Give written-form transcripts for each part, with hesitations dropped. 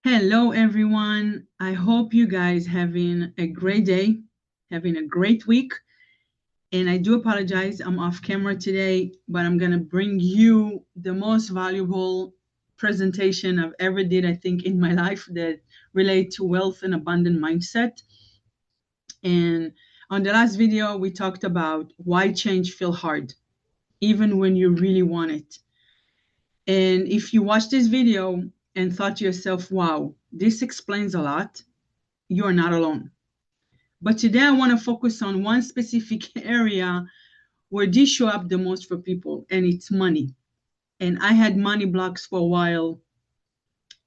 Hello, everyone. I hope you guys having a great day, having a great week. And I do apologize, I'm off camera today, but I'm going to bring you the most valuable presentation I've ever did, I think, in my life that relate to wealth and abundant mindset. And on the last video, we talked about why change feel hard, even when you really want it. And if you watch this video and thought to yourself, wow, this explains a lot, you're not alone. But today I want to focus on one specific area where this show up the most for people, and it's money. And I had money blocks for a while,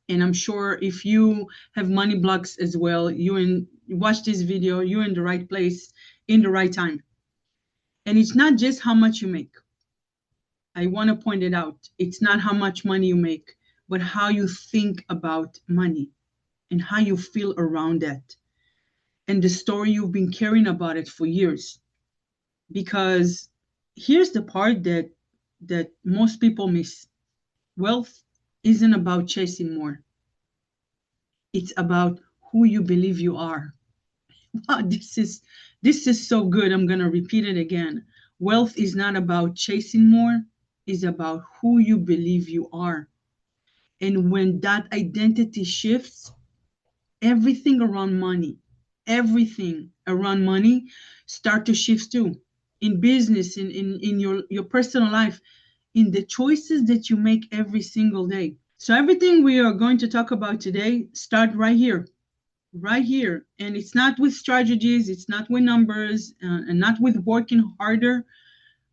and I'm sure if you have money blocks as well, you watch this video, you're in the right place in the right time. And it's not just how much you make. I want to point it out. It's not how much money you make, but how you think about money and how you feel around that, and the story you've been caring about it for years. Because here's the part that most people miss. Wealth isn't about chasing more. It's about who you believe you are. Wow, this is so good. I'm going to repeat it again. Wealth is not about chasing more, it's about who you believe you are. And when that identity shifts, everything around money start to shift too. In business, in your personal life, in the choices that you make every single day. So everything we are going to talk about today start right here. And it's not with strategies, it's not with numbers, and not with working harder,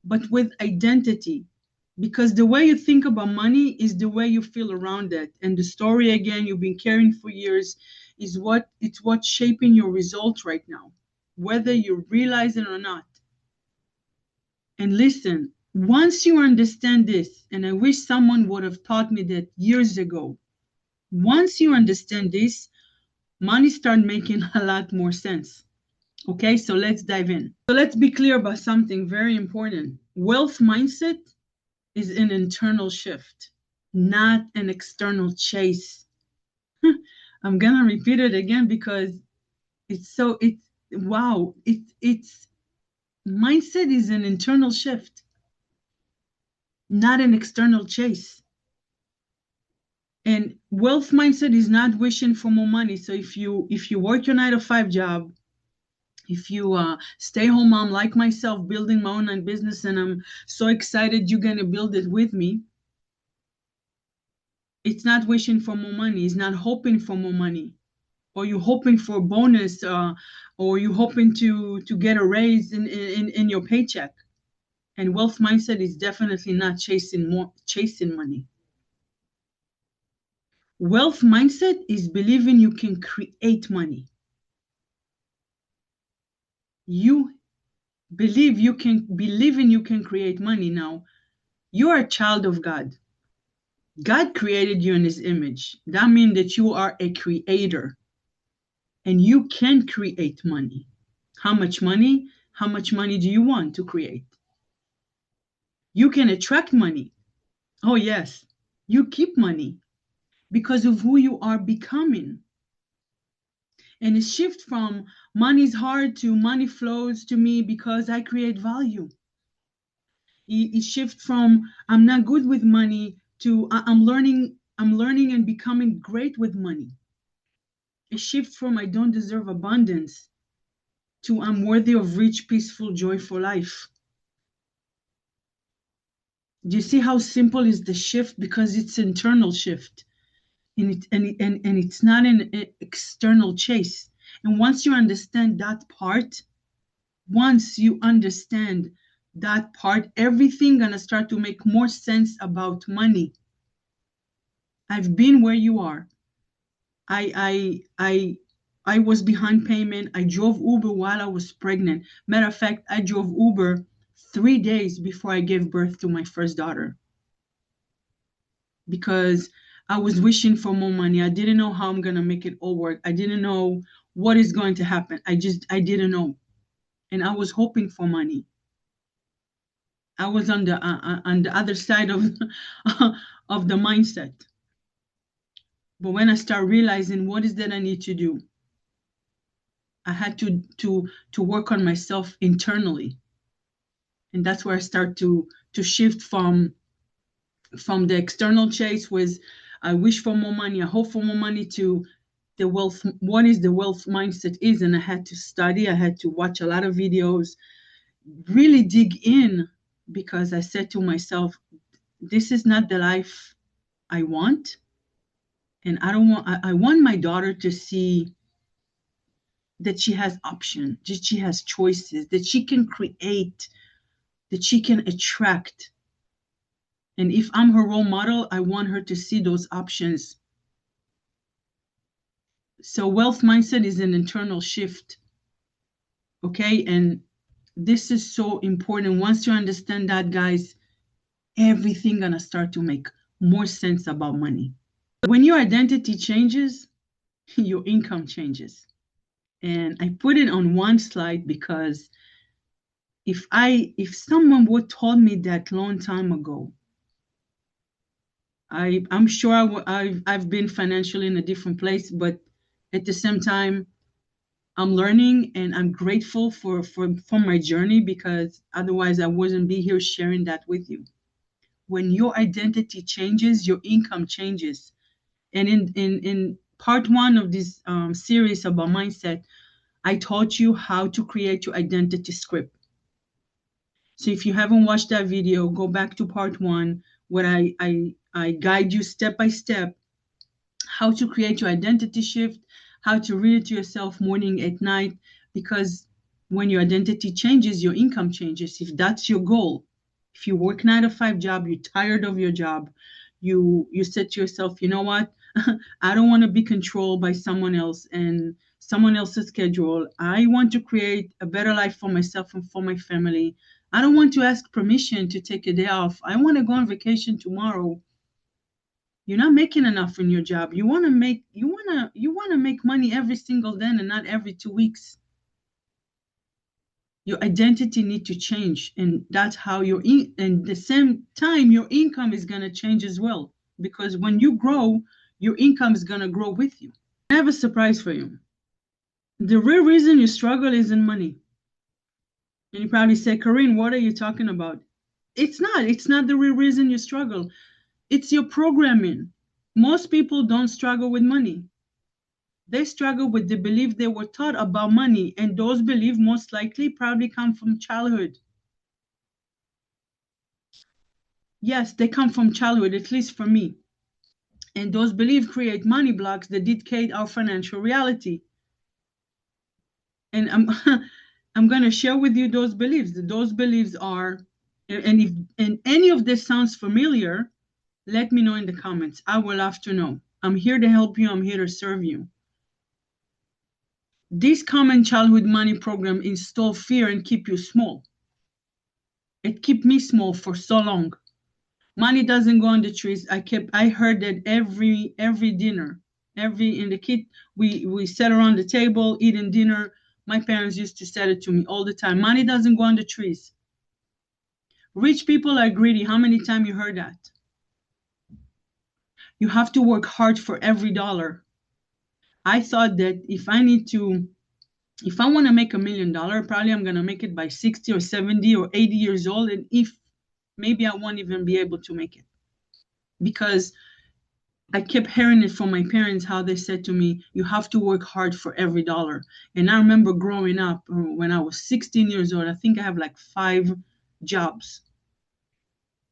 but with identity. Because the way you think about money is the way you feel around it. And the story, again, you've been carrying for years, is what's shaping your results right now, whether you realize it or not. And listen, once you understand this, and I wish someone would have taught me that years ago, once you understand this, money start making a lot more sense. Okay, so let's dive in. So let's be clear about something very important. Wealth mindset is an internal shift, not an external chase. I'm gonna repeat it again because it's wow, it's mindset is an internal shift, not an external chase. And wealth mindset is not wishing for more money. So if you work your 9 to 5 job, if you stay home mom like myself, building my own business, and I'm so excited you're gonna build it with me, it's not wishing for more money. It's not hoping for more money, or you hoping for a bonus, or you hoping to get a raise in your paycheck. And wealth mindset is definitely not chasing money. Wealth mindset is believing you can create money. You believing you can create money. Now, you are a child of God. God created you in his image. That means that you are a creator and you can create money. How much money? How much money do you want to create? You can attract money. Oh, yes. You keep money because of who you are becoming. And it shifts from money's hard to money flows to me because I create value. It shifts from I'm not good with money to I'm learning and becoming great with money. It shifts from I don't deserve abundance to I'm worthy of rich, peaceful, joyful life. Do you see how simple is the shift? Because it's internal shift. And it's not an external chase. And once you understand that part, everything gonna start to make more sense about money. I've been where you are. I was behind payment. I drove Uber while I was pregnant. Matter of fact, I drove Uber 3 days before I gave birth to my first daughter because I was wishing for more money. I didn't know how I'm gonna make it all work. I didn't know what is going to happen. I didn't know, and I was hoping for money. I was on the other side of of the mindset. But when I start realizing what is that I need to do, I had to work on myself internally. And that's where I start to shift from the external chase was I wish for more money, I hope for more money, to the wealth, what is the wealth mindset is. And I had to study, I had to watch a lot of videos, really dig in, because I said to myself, this is not the life I want. And I want my daughter to see that she has options, that she has choices, that she can create, that she can attract. And if I'm her role model, I want her to see those options. So wealth mindset is an internal shift. Okay. And this is so important. Once you understand that, guys, everything gonna start to make more sense about money. When your identity changes, your income changes. And I put it on one slide because if someone would told me that long time ago, I'm sure I've been financially in a different place, but at the same time, I'm learning and I'm grateful for my journey, because otherwise I wouldn't be here sharing that with you. When your identity changes, your income changes. And in part one of this series about mindset, I taught you how to create your identity script. So if you haven't watched that video, go back to part one, where I guide you step by step how to create your identity shift, how to read it to yourself morning at night, because when your identity changes, your income changes. If that's your goal, if you work 9 to 5 job, you're tired of your job, you said to yourself, you know what? I don't want to be controlled by someone else and someone else's schedule. I want to create a better life for myself and for my family. I don't want to ask permission to take a day off. I want to go on vacation tomorrow. You're not making enough in your job. You want to make money every single day and not every 2 weeks. Your identity need to change, and that's how and the same time your income is going to change as well, because when you grow, your income is going to grow with you. I have a surprise for you. The real reason you struggle isn't money. And you probably say, Corinne, what are you talking about? It's not the real reason you struggle. It's your programming. Most people don't struggle with money. They struggle with the belief they were taught about money, and those beliefs most likely probably come from childhood. Yes, they come from childhood, at least for me. And those beliefs create money blocks that dictate our financial reality. And I'm going to share with you those beliefs. Those beliefs are, and if any of this sounds familiar, let me know in the comments. I would love to know. I'm here to help you. I'm here to serve you. This common childhood money program install fear and keep you small. It kept me small for so long. Money doesn't go on the trees. I heard that every dinner, in the kid, we sat around the table eating dinner. My parents used to say it to me all the time. Money doesn't go on the trees. Rich people are greedy. How many times you heard that? You have to work hard for every dollar. I thought that if I want to make $1 million, probably I'm going to make it by 60 or 70 or 80 years old. And if maybe I won't even be able to make it, because I kept hearing it from my parents, how they said to me, you have to work hard for every dollar. And I remember growing up when I was 16 years old, I think I have like 5 jobs,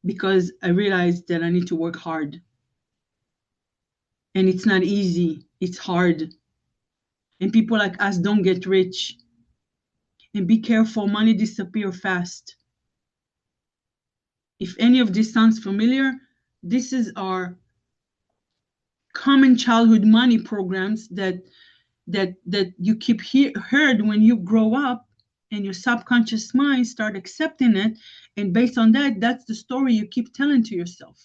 because I realized that I need to work hard. And it's not easy. It's hard. And people like us don't get rich. And be careful, money disappears fast. If any of this sounds familiar, this is our common childhood money programs that you keep heard when you grow up, and your subconscious mind start accepting it. And based on that, that's the story you keep telling to yourself.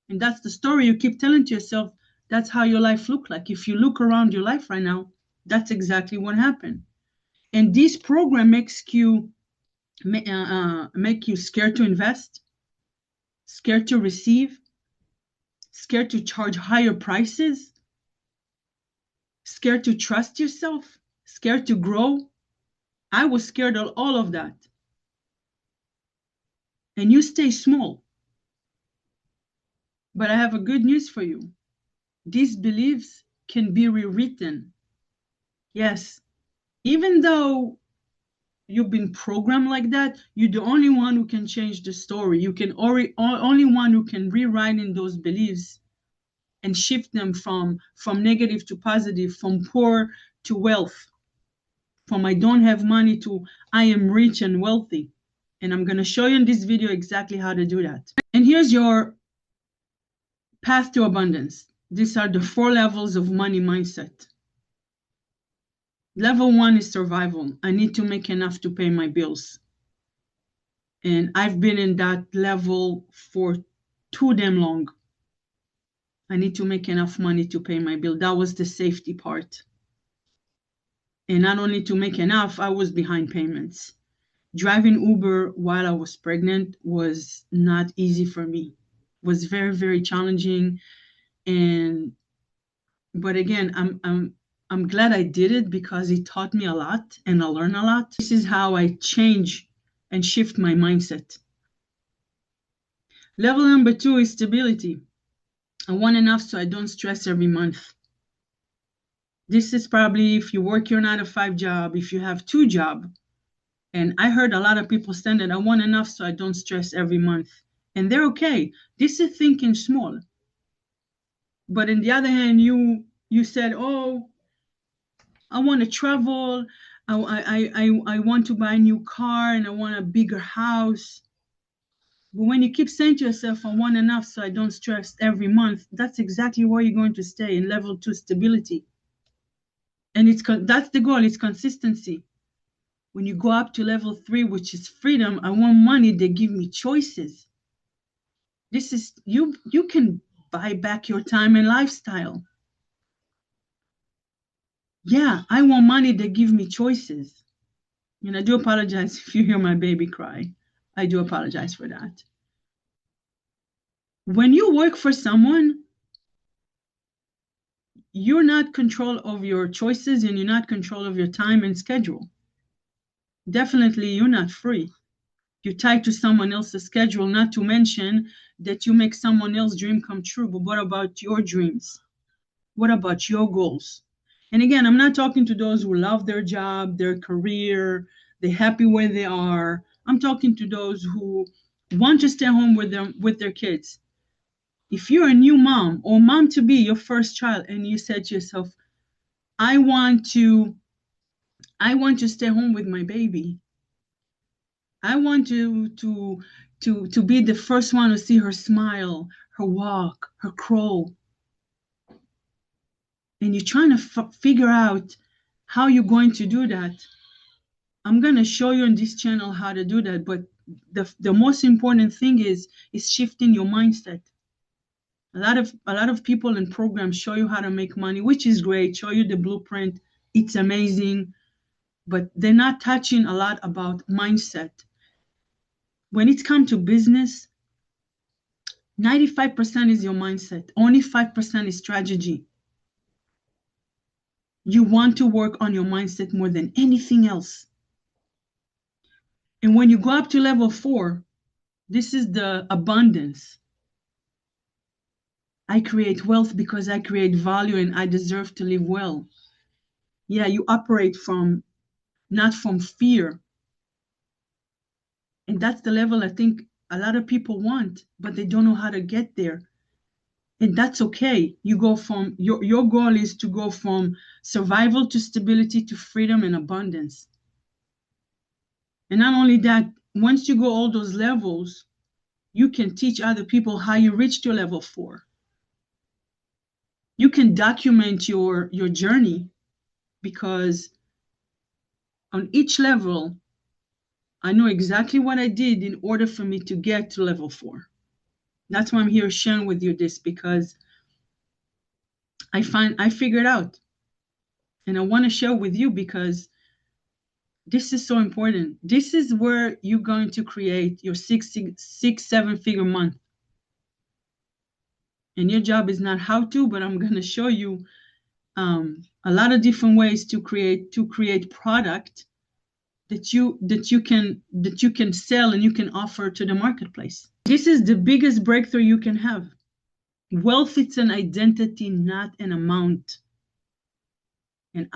And that's the story you keep telling to yourself. That's how your life look like. If you look around your life right now, that's exactly what happened. And this program makes you scared to invest, scared to receive, scared to charge higher prices, scared to trust yourself, scared to grow. I was scared of all of that. And you stay small. But I have a good news for you. These beliefs can be rewritten. Yes, even though you've been programmed like that, you're the only one who can change the story. You can only one who can rewrite in those beliefs and shift them from negative to positive, from poor to wealth, from I don't have money to I am rich and wealthy. And I'm going to show you in this video exactly how to do that. And here's your path to abundance. These are the 4 levels of money mindset. Level 1 is survival. I need to make enough to pay my bills. And I've been in that level for too damn long. I need to make enough money to pay my bill. That was the safety part. And not only to make enough, I was behind payments. Driving Uber while I was pregnant was not easy for me. It was very, very challenging. But again, I'm glad I did it because it taught me a lot and I learned a lot. This is how I change and shift my mindset. Level number 2 is stability. I want enough so I don't stress every month. This is probably if you work your 9-to-5 job, if you have 2 jobs. And I heard a lot of people saying that I want enough so I don't stress every month. And they're okay. This is thinking small. But on the other hand, you said, oh, I want to travel. I want to buy a new car and I want a bigger house. But when you keep saying to yourself, I want enough so I don't stress every month, that's exactly where you're going to stay in level 2 stability. And that's the goal, it's consistency. When you go up to level 3, which is freedom, I want money that give me choices. This is, you can buy back your time and lifestyle. Yeah, I want money that give me choices. And I do apologize if you hear my baby cry. I do apologize for that. When you work for someone, you're not control of your choices and you're not control of your time and schedule. Definitely, you're not free. You're tied to someone else's schedule, not to mention that you make someone else's dream come true. But what about your dreams? What about your goals? And again, I'm not talking to those who love their job, their career, they're happy where they are. I'm talking to those who want to stay home with their kids. If you're a new mom or mom to be, your first child, and you said to yourself, I want to stay home with my baby. I want to be the first one to see her smile, her walk, her crawl. And you're trying to figure out how you're going to do that. I'm going to show you on this channel how to do that. But the most important thing is shifting your mindset. A lot of people in programs show you how to make money, which is great, show you the blueprint. It's amazing. But they're not touching a lot about mindset. When it comes to business, 95% is your mindset. Only 5% is strategy. You want to work on your mindset more than anything else. And when you go up to level 4, this is the abundance. I create wealth because I create value and I deserve to live well. Yeah, you operate not from fear. And that's the level I think a lot of people want, but they don't know how to get there. And that's okay. You go from, your goal is to go from survival to stability to freedom and abundance. And not only that, once you go all those levels, you can teach other people how you reached your level 4. You can document your journey because on each level, I know exactly what I did in order for me to get to level 4. That's why I'm here sharing with you this, because I figured out. And I want to share with you because this is so important. This is where you're going to create your 7-figure month. And your job is not how to, but I'm going to show you a lot of different ways to create product that you can sell and you can offer to the marketplace. This is the biggest breakthrough you can have. Wealth, it's an identity, not an amount. And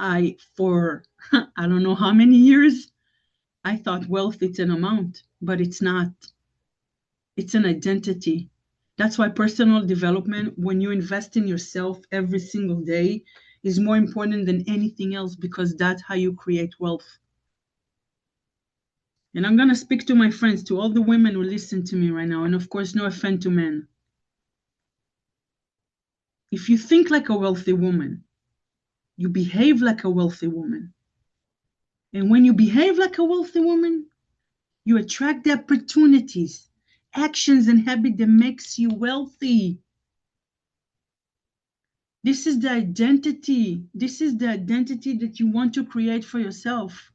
for I don't know how many years, I thought wealth, it's an amount, but it's not. It's an identity. That's why personal development, when you invest in yourself every single day, is more important than anything else, because that's how you create wealth. And I'm going to speak to my friends, to all the women who listen to me right now, and of course, no offense to men. If you think like a wealthy woman, you behave like a wealthy woman. And when you behave like a wealthy woman, you attract the opportunities, actions, and habit that makes you wealthy. This is the identity. This is the identity that you want to create for yourself.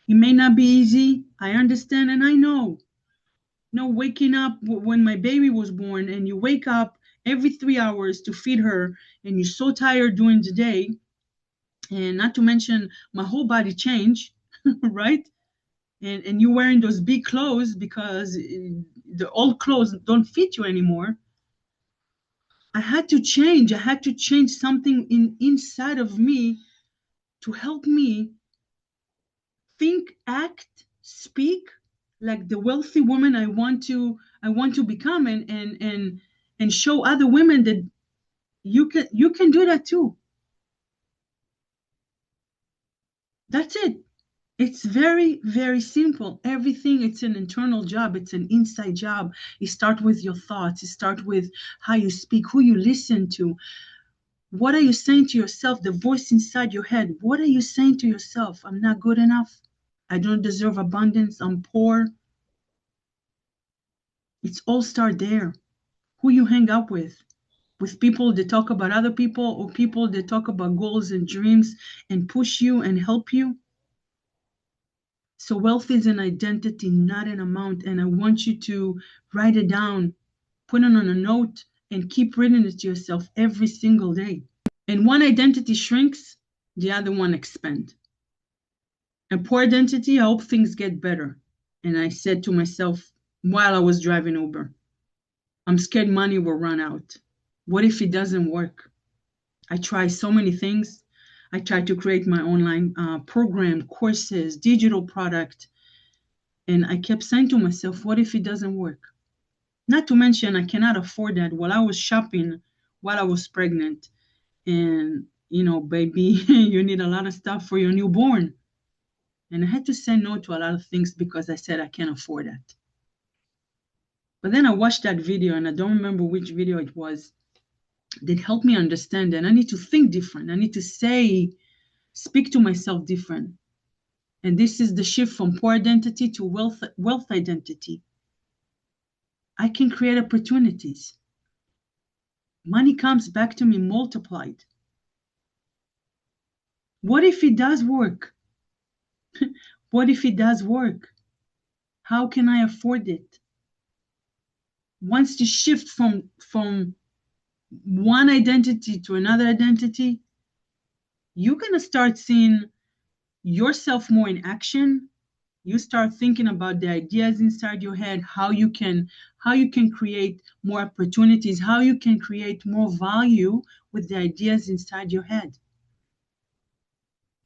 It may not be easy. I understand and I know. No, waking up when my baby was born, and you wake up every 3 hours to feed her, and you're so tired during the day, and not to mention my whole body changed, right? And you're wearing those big clothes because the old clothes don't fit you anymore. I had to change. I had to change something inside of me to help me think, act, speak like the wealthy woman I want to become, and show other women that you can do that too. That's it. It's very, very simple. Everything, it's an internal job. It's an inside job. You start with your thoughts. You start with how you speak, who you listen to. What are you saying to yourself? The voice inside your head. What are you saying to yourself? I'm not good enough. I don't deserve abundance. I'm poor. It's all start there. Who you hang up with people that talk about other people, or people that talk about goals and dreams and push you and help you. So wealth is an identity, not an amount. And I want you to write it down, put it on a note, and keep reading it to yourself every single day. And one identity shrinks, the other one expands. A poor identity, I hope things get better. And I said to myself while I was driving Uber, I'm scared money will run out. What if it doesn't work? I try so many things. I tried to create my online program, courses, digital product. And I kept saying to myself, what if it doesn't work? Not to mention, I cannot afford that. While I was shopping, while I was pregnant, and, baby, you need a lot of stuff for your newborn. And I had to say no to a lot of things because I said I can't afford that. But then I watched that video, and I don't remember which video it was, that helped me understand that I need to think different. I need to speak to myself different. And this is the shift from poor identity to wealth identity. I can create opportunities. Money comes back to me multiplied. What if it does work? What if it does work? How can I afford it? Once you shift from one identity to another identity, you're going to start seeing yourself more in action. You start thinking about the ideas inside your head, how you can create more opportunities, how you can create more value with the ideas inside your head.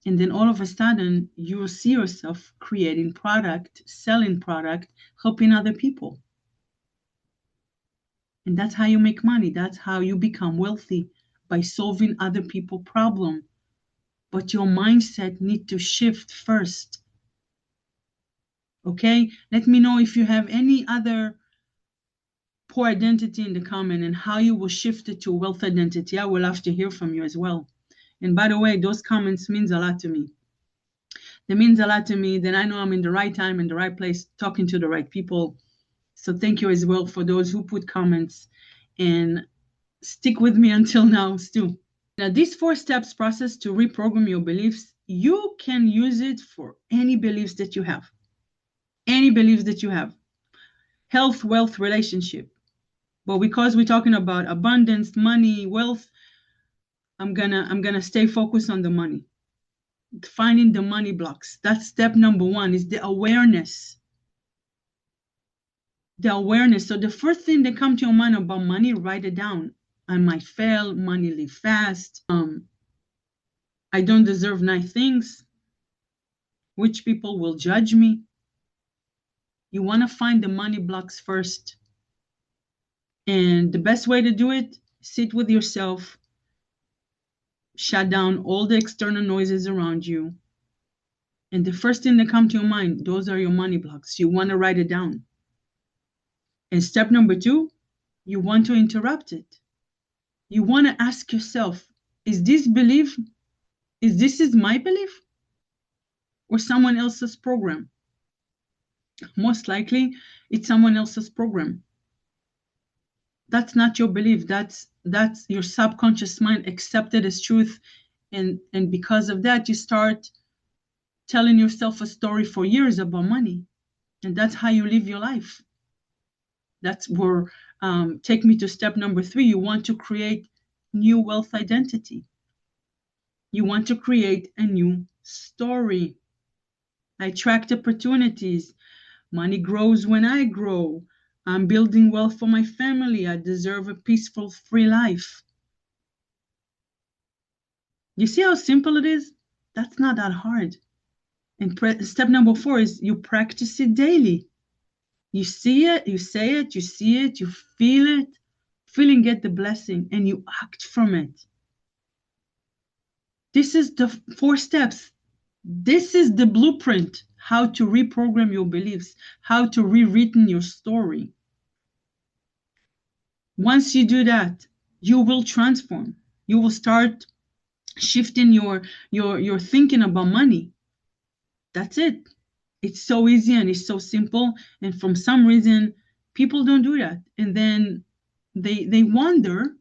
And then all of a sudden, you will see yourself creating product, selling product, helping other people. And that's how you make money. That's how you become wealthy, by solving other people's problem. But your mindset needs to shift first. Okay? Let me know if you have any other poor identity in the comment, and how you will shift it to wealth identity. I will love to hear from you as well. And by the way, those comments means a lot to me. It means a lot to me. Then I know I'm in the right time, in the right place, talking to the right people. So thank you as well for those who put comments and stick with me until now, Stu. Now, this 4 steps process to reprogram your beliefs, you can use it for any beliefs that you have. Any beliefs that you have. Health, wealth, relationship. But because we're talking about abundance, money, wealth, I'm gonna stay focused on the money. Finding the money blocks. That's step number one, is the awareness. The awareness. So the first thing that comes to your mind about money, write it down. I might fail, money leave fast. I don't deserve nice things. Which people will judge me? You want to find the money blocks first. And the best way to do it, sit with yourself, shut down all the external noises around you. And the first thing that comes to your mind, those are your money blocks. You want to write it down. And step number two, you want to interrupt it. You want to ask yourself, is this belief, is my belief or someone else's program? Most likely it's someone else's program. That's not your belief. That's your subconscious mind accepted as truth. And because of that, you start telling yourself a story for years about money. And that's how you live your life. That's where, take me to step number three. You want to create new wealth identity. You want to create a new story. I attract opportunities. Money grows when I grow. I'm building wealth for my family. I deserve a peaceful, free life. You see how simple it is? That's not that hard. And step number four is you practice it daily. You see it, you say it, you see it, you feel it, feeling get the blessing, and you act from it. This is the 4 steps. This is the blueprint, how to reprogram your beliefs, how to rewritten your story. Once you do that, you will transform. You will start shifting your thinking about money. That's it. It's so easy and it's so simple. And from some reason, people don't do that. And then they wonder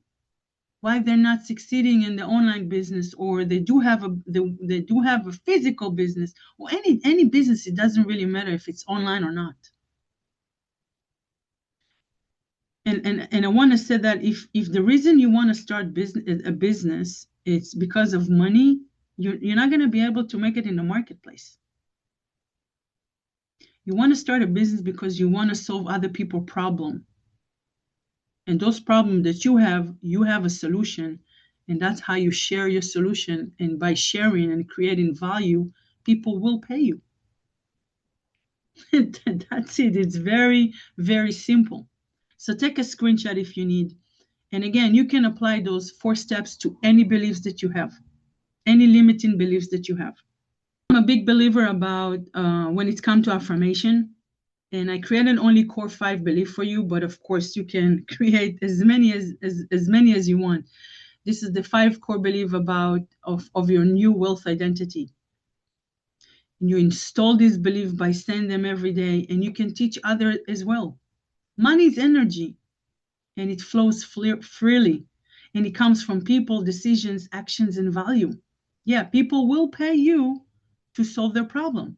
why they're not succeeding in the online business, or they do have a physical business, or any business. It doesn't really matter if it's online or not. And I want to say that if the reason you want to start a business, it's because of money, you're not going to be able to make it in the marketplace. You want to start a business because you want to solve other people's problem. And those problems that you have a solution, and that's how you share your solution. And by sharing and creating value, people will pay you. That's it. It's very, very simple. So take a screenshot if you need. And again, you can apply those 4 steps to any beliefs that you have, any limiting beliefs that you have. I'm a big believer about when it comes to affirmation. And I created only core 5 belief for you, but of course you can create as many as you want. This is the 5 core belief of your new wealth identity. And you install this belief by saying them every day, and you can teach others as well. Money is energy, and it flows freely, and it comes from people, decisions, actions, and value. Yeah, people will pay you to solve their problem.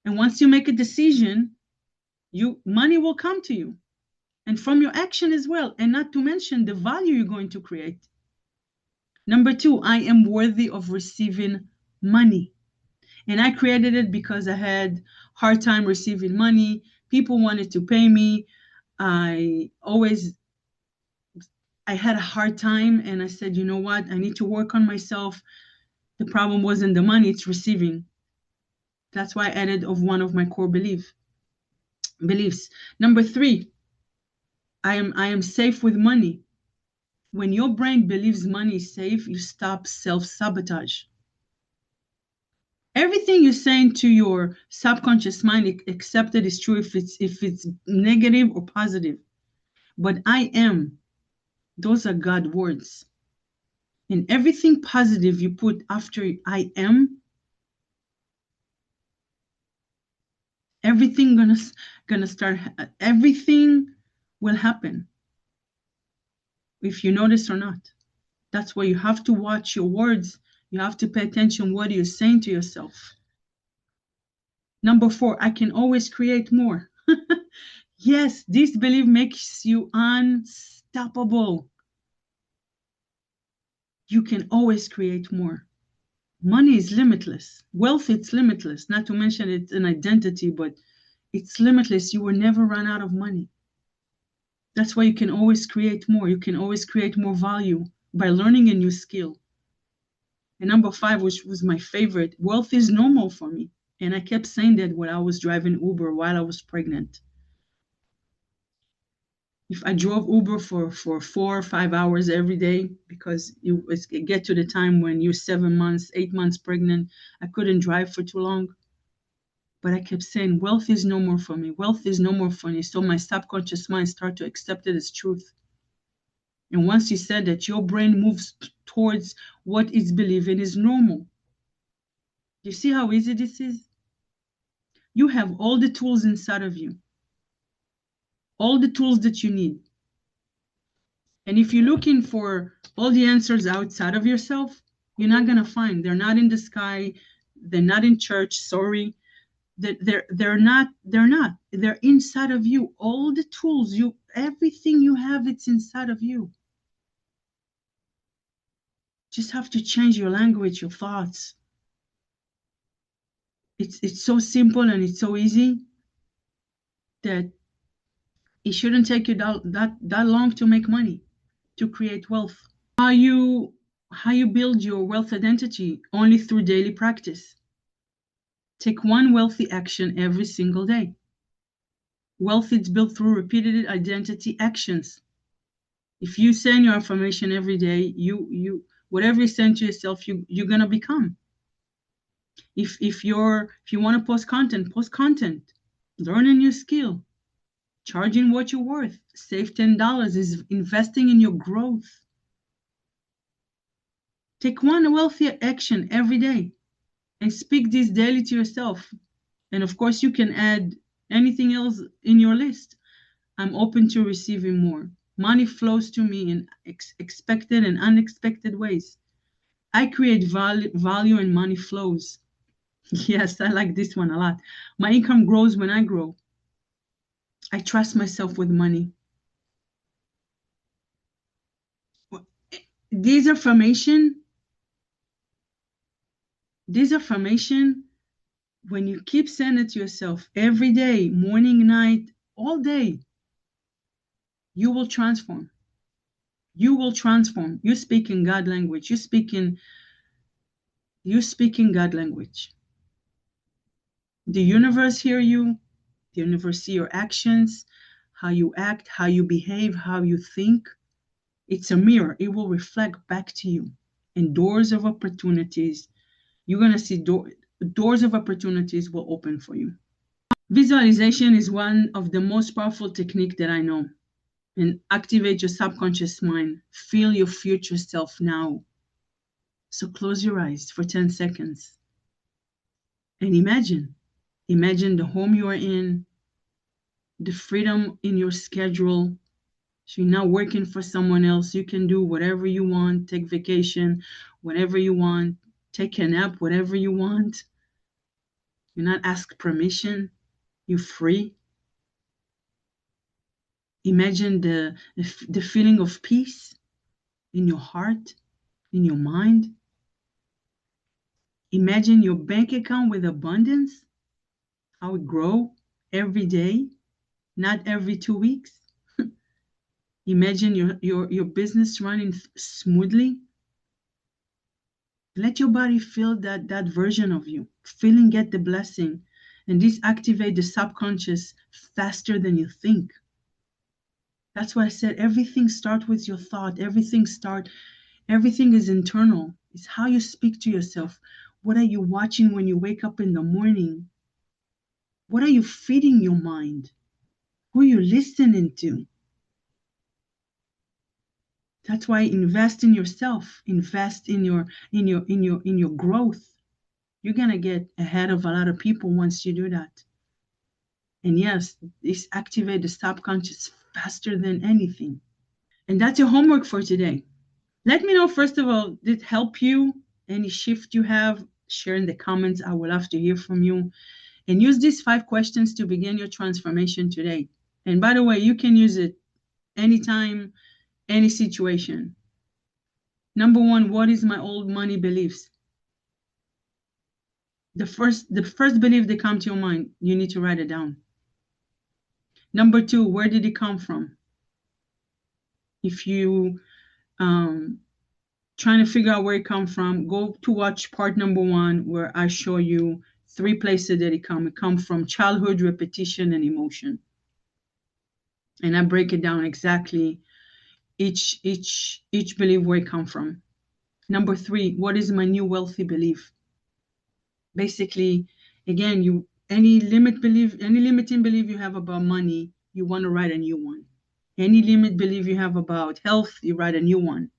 And once you make a decision, money will come to you, and from your action as well, and not to mention the value you're going to create. Number 2, I am worthy of receiving money. And I created it because I had hard time receiving money. People wanted to pay me. I had a hard time, and I said, you know what? I need to work on myself. The problem wasn't the money, it's receiving. That's why I added one of my core beliefs. Number 3, I am safe with money. When your brain believes money is safe, you stop self-sabotage. Everything you're saying to your subconscious mind, accept it is true if it's negative or positive. But I am, those are God words. And everything positive you put after I am, everything gonna start, everything will happen, if you notice or not. That's why you have to watch your words. You have to pay attention what you're saying to yourself. Number 4, I can always create more. Yes, this belief makes you unstoppable. You can always create more. Money is limitless. Wealth, it's limitless. Not to mention it's an identity, but it's limitless. You will never run out of money. That's why you can always create more. You can always create more value by learning a new skill. And number 5, which was my favorite, wealth is normal for me. And I kept saying that when I was driving Uber while I was pregnant. If I drove Uber for 4 or 5 hours every day, because it get to the time when you're 7 months, 8 months pregnant, I couldn't drive for too long. But I kept saying, wealth is no more for me. Wealth is no more for me. So my subconscious mind started to accept it as truth. And once you said that, your brain moves towards what it's believing is normal. You see how easy this is? You have all the tools inside of you, all the tools that you need. And if you're looking for all the answers outside of yourself, you're not going to find. They're not in the sky. They're not in church. Sorry. They're not. They're inside of you. All the tools, everything you have, it's inside of you. Just have to change your language, your thoughts. It's so simple and it's so easy that it shouldn't take you that long to make money, to create wealth. How you build your wealth identity? Only through daily practice. Take one wealthy action every single day. Wealth is built through repeated identity actions. If you send your affirmation every day, you whatever you send to yourself, you're gonna become. If you want to post content, learn a new skill, charging what you're worth, save $10 is investing in your growth. Take one wealthy action every day and speak this daily to yourself. And of course, you can add anything else in your list. I'm open to receiving more. Money flows to me in expected and unexpected ways. I create value and money flows. Yes, I like this one a lot. My income grows when I grow. I trust myself with money. These affirmation, when you keep saying it to yourself every day, morning, night, all day, you will transform. You will transform. You speak in God language. You speak in God language. The universe hear you. The universe see your actions, how you act, how you behave, how you think. It's a mirror. It will reflect back to you. And doors of opportunities, you're going to see doors of opportunities will open for you. Visualization is one of the most powerful techniques that I know. And activate your subconscious mind. Feel your future self now. So close your eyes for 10 seconds. And imagine the home you are in, the freedom in your schedule. So you're not working for someone else. You can do whatever you want, take vacation, whatever you want, take a nap, whatever you want. You're not asked permission. You're free. Imagine the feeling of peace in your heart, in your mind. Imagine your bank account with abundance, how it grows every day, not every 2 weeks. Imagine your business running smoothly. Let your body feel that version of you, feeling get the blessing. And this activate the subconscious faster than you think. That's why I said everything starts with your thought. Everything is internal. It's how you speak to yourself. What are you watching when you wake up in the morning? What are you feeding your mind? Who are you listening to? That's why invest in yourself. Invest in your growth. You're gonna get ahead of a lot of people once you do that. And yes, this activates the subconscious faster than anything. And that's your homework for today. Let me know, first of all, did it help you? Any shift you have? Share in the comments. I would love to hear from you. And use these 5 questions to begin your transformation today. And by the way, you can use it anytime, any situation. Number one, what is my old money beliefs? The first belief that comes to your mind, you need to write it down. Number two, where did it come from? If you trying to figure out where it come from, go to watch part number 1, where I show you 3 places that it come. It come from childhood, repetition, and emotion. And I break it down exactly each belief where it come from. Number 3, what is my new wealthy belief? Basically, again, any limiting belief you have about money, you want to write a new one. Any limit belief you have about health, you write a new one.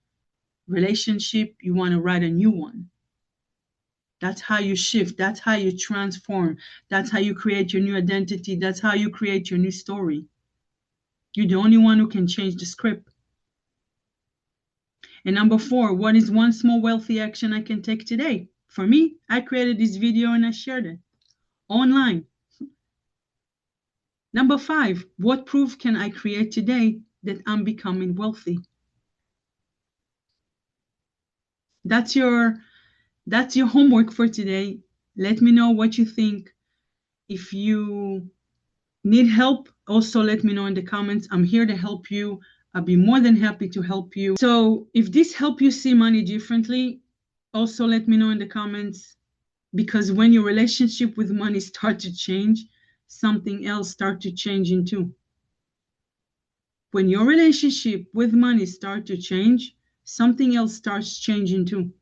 Relationship, you want to write a new one. That's how you shift. That's how you transform. That's how you create your new identity. That's how you create your new story. You're the only one who can change the script. And number 4, what is one small wealthy action I can take today? For me, I created this video and I shared it online. Number 5, what proof can I create today that I'm becoming wealthy? That's your homework for today. Let me know what you think. If you need help, also let me know in the comments. I'm here to help you. I'll be more than happy to help you. So if this helps you see money differently, also let me know in the comments, because when your relationship with money start to change, something else start to change too. When your relationship with money start to change, something else starts changing too.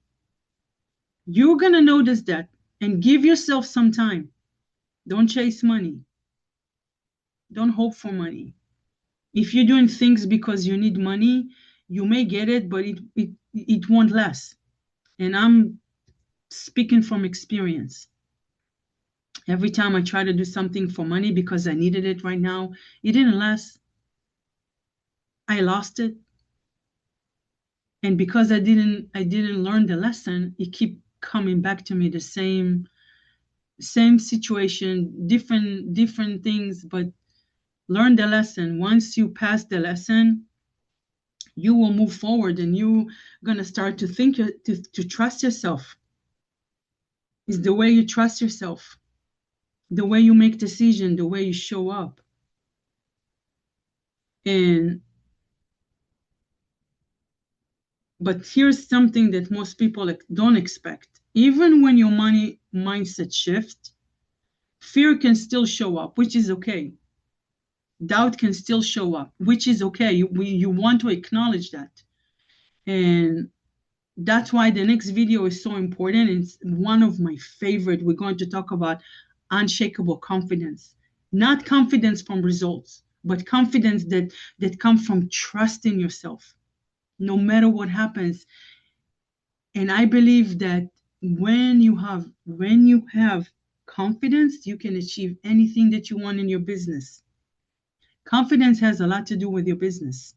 You're going to notice that, and give yourself some time. Don't chase money. Don't hope for money. If you're doing things because you need money, you may get it, but it won't last. And I'm speaking from experience. Every time I try to do something for money because I needed it right now, it didn't last. I lost it. And because I didn't learn the lesson, it keep coming back to me, the same situation, different things, but learn the lesson. Once you pass the lesson, you will move forward, and you're going to start to think, to trust yourself. It's the way you trust yourself, the way you make decisions, the way you show up. But here's something that most people don't expect. Even when your money mindset shifts, fear can still show up, which is okay. Doubt can still show up, which is okay. You want to acknowledge that. And that's why the next video is so important. It's one of my favorite. We're going to talk about unshakable confidence. Not confidence from results, but confidence that comes from trusting yourself, no matter what happens. And I believe that when you have confidence, you can achieve anything that you want in your business. Confidence has a lot to do with your business.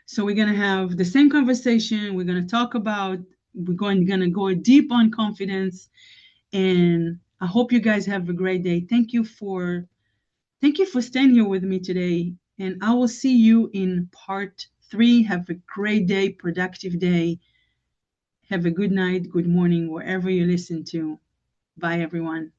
So we're going to have the same conversation. We're going to talk about, we're going to go deep on confidence. And I hope you guys have a great day. Thank you for staying here with me today. And I will see you in part 3. Have a great day, productive day. Have a good night, good morning, wherever you listen to. Bye, everyone.